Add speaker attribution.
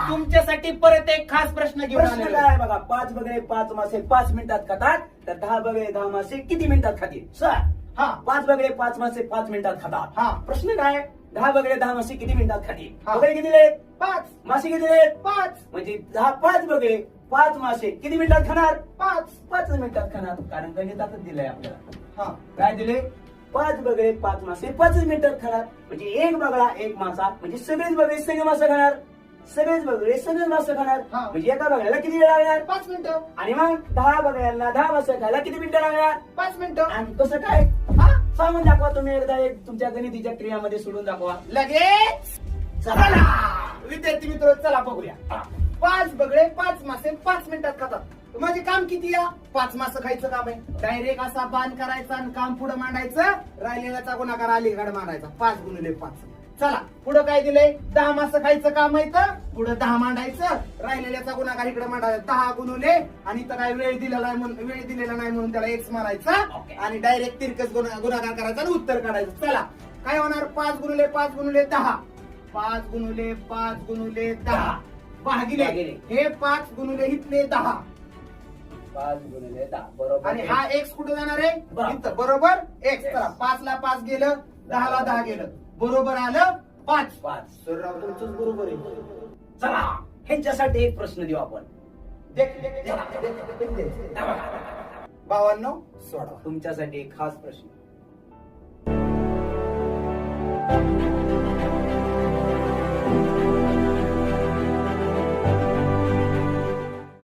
Speaker 1: तुमच्यासाठी परत एक खास प्रश्न घेऊन
Speaker 2: प्रश्न
Speaker 1: आलेलो
Speaker 2: काय
Speaker 1: आहे.
Speaker 2: आहे बघा, 5 बगळे 5 मासे 5 मिनिटात खातात, तर 10 बगळे 10 मासे किती मिनिटात खातील? सर,
Speaker 1: हा
Speaker 2: 5 बगळे 5 मासे 5 मिनिटात खातात.
Speaker 1: हा.
Speaker 2: प्रश्न काय आहे? 10 बगळे 10 मासे किती मिनिटात खातील?
Speaker 1: हा.
Speaker 2: बगळे किती आहेत?
Speaker 1: 5
Speaker 2: मासे किती आहेत?
Speaker 1: 5
Speaker 2: म्हणजे 5 बगळे 5 मासे किती मिनिटात खाणार?
Speaker 1: 5
Speaker 2: 5 मिनिटात खाणार. कारण गणितातच दिलंय आपल्याला.
Speaker 1: हा
Speaker 2: काय दिले? 5 बगळे 5 मासे 5 मिनिटात खाणार. म्हणजे एक बगळा एक मासा, म्हणजे सगळेच बगळे सगळे मासे खाणार. सगळेच बगळे सगळे मासे खाणार.
Speaker 1: हा.
Speaker 2: म्हणजे एका बगळ्याला किती वेळ लागणार?
Speaker 1: 5 मिनिटं
Speaker 2: आणि मग 10 बगळ्यांना 10 मासे खायला किती मिनिटं लागणार?
Speaker 1: 5 मिनिटं
Speaker 2: आणि कसं काय?
Speaker 1: हा
Speaker 2: सांगून दाखवा तुम्ही एकदा, एक तुमच्या गणितीच्या क्रियामध्ये सोडून दाखवा.
Speaker 1: लगेच
Speaker 2: चला.
Speaker 1: चला विद्यार्थी मित्र चला बघूया. 5 बगळे 5 मासे 5 मिनिटात खातात. माझे काम किती या? 5 मासे खायचं काम आहे. डायरेक्ट असा बांध करायचा आणि काम पुढे मांडायचं, राहिलेल्याचा गुणाकार अलीकडे मांडायचा. 5 गुणिले 5. चला पुढे काय दिलंय? 10 मासे खायचं काम आहे, तर पुढे 10 मांडायचं, राहिलेल्याचा गुणाकार इकडे मांडायचा. 10 गुणुले आणि इथं काय वेळ दिलेला नाही म्हणून त्याला एक्स मारायचा आणि डायरेक्ट तिरकस गुणाकार करायचा आणि उत्तर काढायचं. चला काय होणार? 5 गुणुले 5 गुणुले 10. 5 गुणुले 5 गुणुले 10 भागिले हे 5 गुणुले इथले 10
Speaker 2: 5 गुणिले 10 बरोबर.
Speaker 1: आणि हा एक्स कुठे जाणार आहे?
Speaker 2: बरोबर.
Speaker 1: इथं. बरोबर एक्स. चला 5 ला 5 गेलं, 10 ला 10 गेलं, बरोबर आलं 5.
Speaker 2: 5.
Speaker 1: सरराव तुमचंच बरोबर आहे.
Speaker 2: चला ह्यांच्यासाठी एक प्रश्न देऊ आपण.
Speaker 1: भावांनो सोडवा.
Speaker 2: तुमच्यासाठी एक खास प्रश्न.